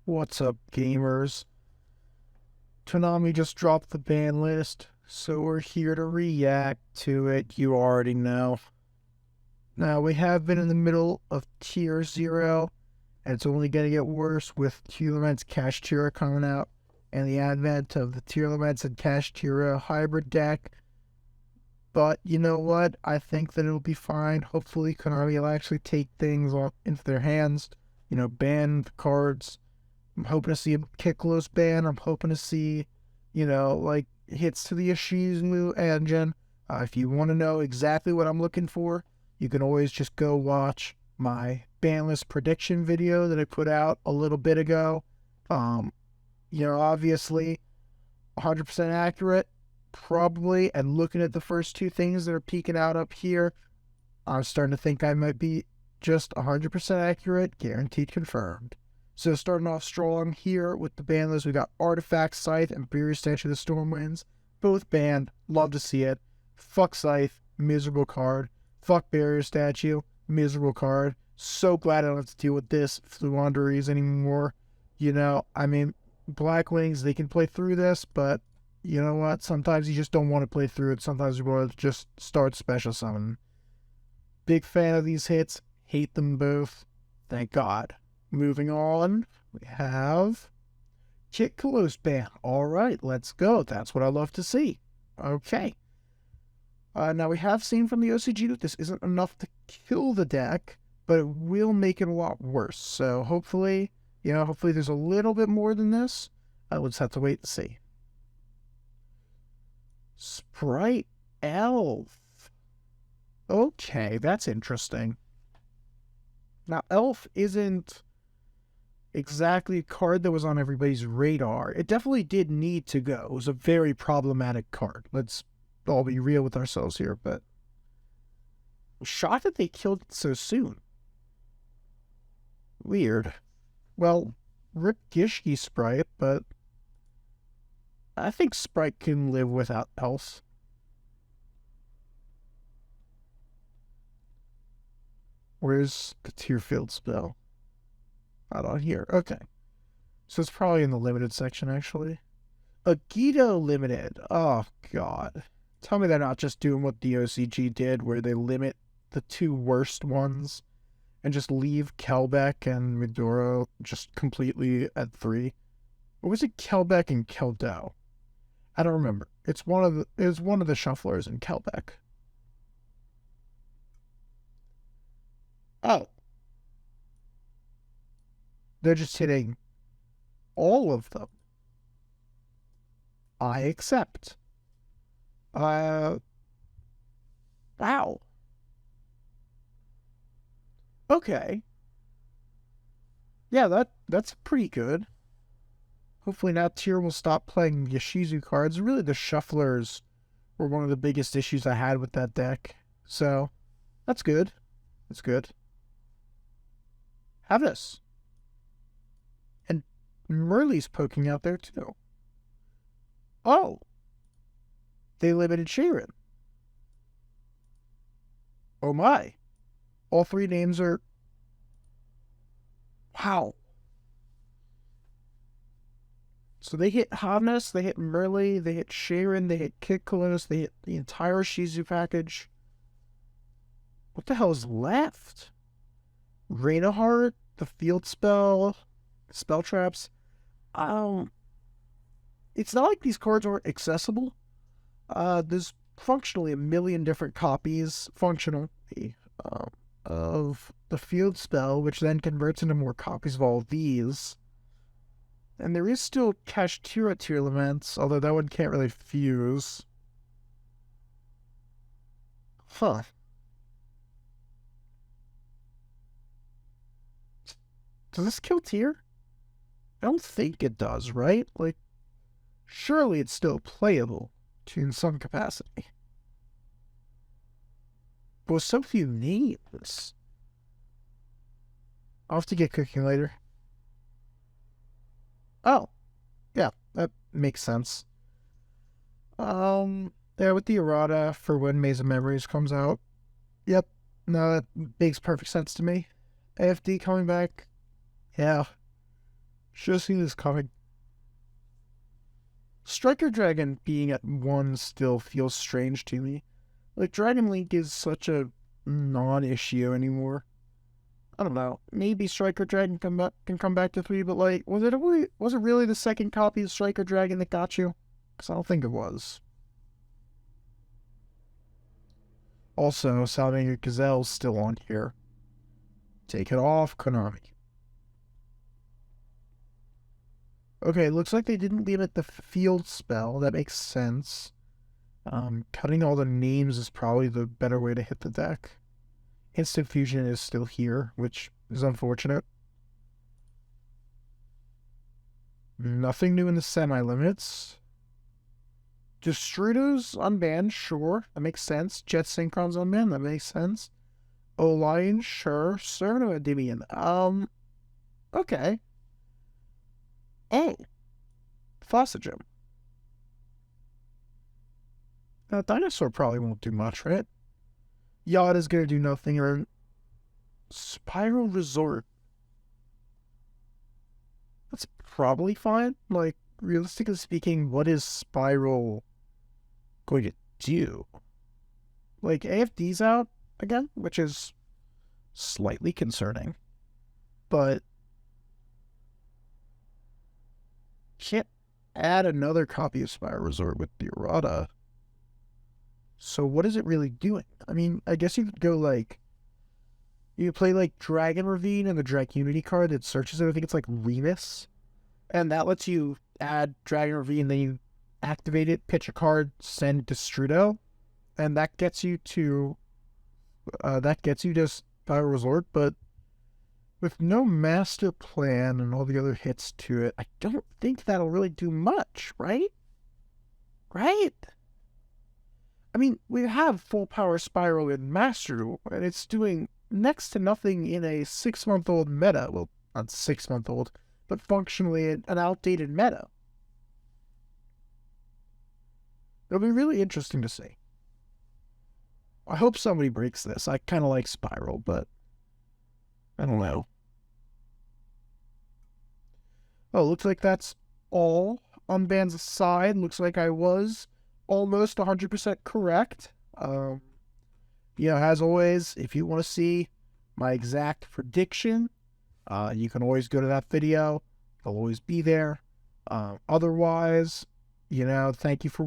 What's up, gamers? Konami just dropped the ban list, so we're here to react to it. You already know. Now, we have been in the middle of Tier 0, and it's only going to get worse with Tier Laments Cash Tier coming out, and the advent of the Tier Laments and Cash Tier hybrid deck. But you know what? I think that it'll be fine. Hopefully, Konami will actually take things into their hands. Ban the cards. I'm hoping to see a kick loose ban. I'm hoping to see, hits to the Ishizu engine. If you want to know exactly what I'm looking for, you can always just go watch my ban list prediction video that I put out a little bit ago. Obviously, 100% accurate, probably. And looking at the first two things that are peeking out up here, I'm starting to think I might be just 100% accurate, guaranteed confirmed. So starting off strong here with the ban list, we got Artifact, Scythe, and Barrier Statue of the Stormwinds. Both banned. Love to see it. Fuck Scythe. Miserable card. Fuck Barrier Statue. Miserable card. So glad I don't have to deal with this Fluanderies anymore. Black Wings, they can play through this, but you know what? Sometimes you just don't want to play through it. Sometimes you want to just start special summon. Big fan of these hits. Hate them both. Thank God. Moving on, we have Kick Close ban. All right, let's go. That's what I love to see. Okay. Now, we have seen from the OCG that this isn't enough to kill the deck, but it will make it a lot worse. So hopefully, hopefully there's a little bit more than this. We'll just have to wait and see. Sprite Elf. Okay, that's interesting. Now, Elf isn't exactly a card that was on everybody's radar. It definitely did need to go. It was a very problematic card. Let's all be real with ourselves here, but I'm shocked that they killed it so soon. Weird. Well, rip Gishki Sprite, but I think Sprite can live without Elf. Where's the Tearfield spell? Not on here. Okay. So it's probably in the limited section, actually. Agido Limited. Oh, God. Tell me they're not just doing what the OCG did, where they limit the two worst ones and just leave Kelbeck and Midoro just completely at 3. Or was it Kelbeck and Keldao? I don't remember. It was one of the shufflers in Kelbeck. Oh. They're just hitting all of them. I accept. Wow. Okay. Yeah, that's pretty good. Hopefully now Tier will stop playing Yoshizu cards. Really, the shufflers were one of the biggest issues I had with that deck. So, that's good. That's good. Have this. And Merly's poking out there too. Oh. They limited Sharon. Oh my. All 3 names are... Wow. So they hit Havness, they hit Merly, they hit Sharon, they hit Kiklos, they hit the entire Shizu package. What the hell is left? Reinhardt, the field spell, spell traps. It's not like these cards aren't accessible. There's functionally a million different copies, functionally, of the field spell, which then converts into more copies of all these. And there is still Kashtira Tier Laments, although that one can't really fuse. Huh. Does this kill Tier? I don't think it does, right? Like, surely it's still playable in some capacity. But with so few names. I'll have to get cooking later. Oh, yeah, that makes sense. Yeah, with the errata for when Maze of Memories comes out. Yep, no, that makes perfect sense to me. AFD coming back. Yeah. Should have seen this coming. Striker Dragon being at 1 still feels strange to me. Like, Dragon Link is such a non-issue anymore. I don't know. Maybe Striker Dragon can come back to 3, but like, was it really the second copy of Striker Dragon that got you? Because I don't think it was. Also, Salamander Gazelle's still on here. Take it off, Konami. Okay, looks like they didn't limit the field spell. That makes sense. Cutting all the names is probably the better way to hit the deck. Instant Fusion is still here, which is unfortunate. Nothing new in the semi-limits. Destrudos unbanned, sure. That makes sense. Jet Synchron's unbanned, that makes sense. Olion, sure. Servant of Endymion. Okay. Oh. Fossagem. Now, Dinosaur probably won't do much, right? Yacht is going to do nothing. Or Spiral Resort. That's probably fine. Like, realistically speaking, what is Spiral going to do? Like, AFD's out again, which is slightly concerning. But can't add another copy of Spiral Resort with the errata. So what is it really doing? I mean, I guess you could go like, you could play like Dragon Ravine and the Dragunity card that searches it. I think it's like Remus. And that lets you add Dragon Ravine, then you activate it, pitch a card, send Destrudo. And that gets you to Spiral Resort, but with no master plan and all the other hits to it, I don't think that'll really do much, right? Right? I mean, we have full power Spiral in Master Duel, and it's doing next to nothing in a 6-month-old meta. Well, not 6-month-old, but functionally an outdated meta. It'll be really interesting to see. I hope somebody breaks this. I kind of like Spiral, but I don't know. Oh, looks like that's all on Band's side. Looks like I was almost 100% correct. As always, if you want to see my exact prediction, you can always go to that video. It'll always be there. Otherwise, thank you for